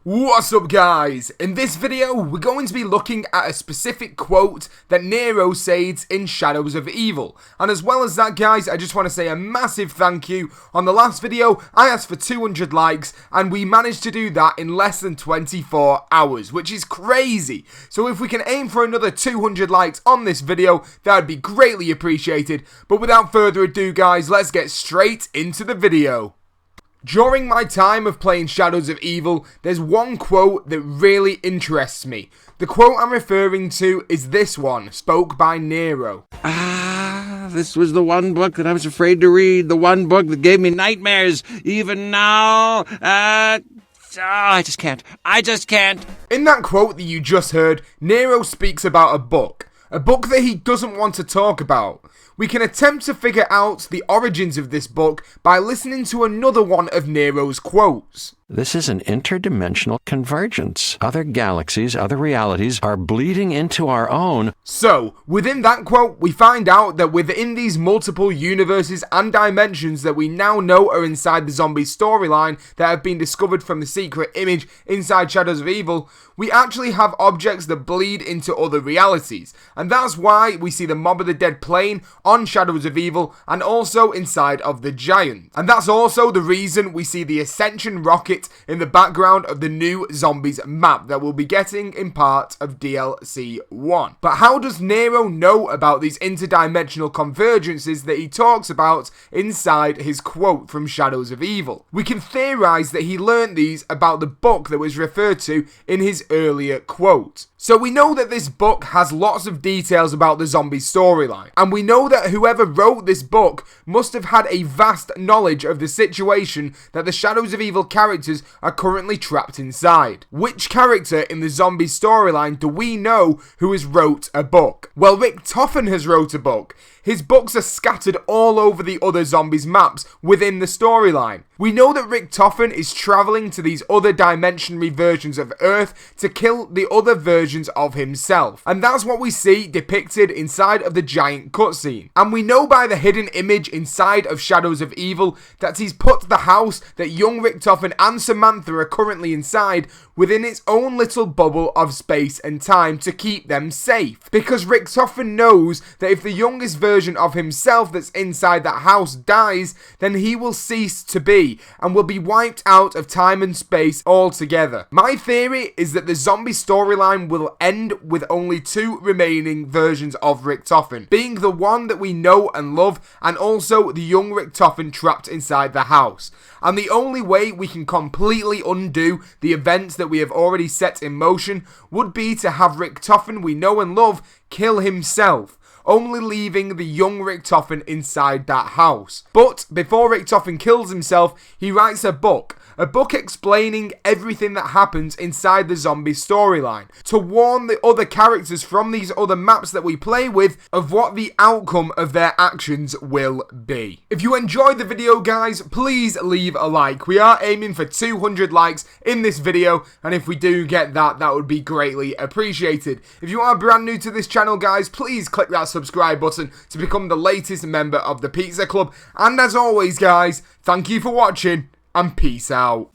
What's up guys? In this video we're going to be looking at a specific quote that Nero says in Shadows of Evil, and as well as that guys, I just want to say a massive thank you. On the last video I asked for 200 likes and we managed to do that in less than 24 hours, which is crazy. So if we can aim for another 200 likes on this video, that would be greatly appreciated. But without further ado guys, let's get straight into the video. During my time of playing Shadows of Evil, there's one quote that really interests me. The quote I'm referring to is this one, spoke by Nero. This was the one book that I was afraid to read, the one book that gave me nightmares. Even now, I just can't. In that quote that you just heard, Nero speaks about a book that he doesn't want to talk about. We can attempt to figure out the origins of this book by listening to another one of Nero's quotes. This is an interdimensional convergence. Other galaxies, other realities are bleeding into our own. So, within that quote, we find out that within these multiple universes and dimensions that we now know are inside the zombie storyline that have been discovered from the secret image inside Shadows of Evil, we actually have objects that bleed into other realities. And that's why we see the Mob of the Dead plane on Shadows of Evil and also inside of the Giant. And that's also the reason we see the Ascension rocket in the background of the new Zombies map that we'll be getting in part of DLC 1. But how does Nero know about these interdimensional convergences that he talks about inside his quote from Shadows of Evil? We can theorize that he learned these about the book that was referred to in his earlier quote. So we know that this book has lots of details about the zombie storyline, and we know that whoever wrote this book must have had a vast knowledge of the situation that the Shadows of Evil characters are currently trapped inside. Which character in the zombie storyline do we know who has wrote a book? Well, Richtofen has wrote a book. His books are scattered all over the other zombies maps within the storyline. We know that Richtofen is travelling to these other dimensionary versions of Earth to kill the other versions of himself. And that's what we see depicted inside of the Giant cutscene. And we know by the hidden image inside of Shadows of Evil that he's put the house that young Richtofen and Samantha are currently inside within its own little bubble of space and time to keep them safe. Because Richtofen knows that if the youngest version of himself that's inside that house dies, then he will cease to be and will be wiped out of time and space altogether. My theory is that the zombie storyline will end with only two remaining versions of Richtofen, being the one that we know and love and also the young Richtofen trapped inside the house. And the only way we can completely undo the events that we have already set in motion would be to have Richtofen we know and love kill himself, only leaving the young Richtofen inside that house. But before Richtofen kills himself, he writes a book explaining everything that happens inside the zombie storyline, to warn the other characters from these other maps that we play with of what the outcome of their actions will be. If you enjoyed the video guys, please leave a like. We are aiming for 200 likes in this video, and if we do get that, that would be greatly appreciated. If you are brand new to this channel guys, please click that subscribe button to become the latest member of the Pizza Club. And as always guys, thank you for watching and peace out.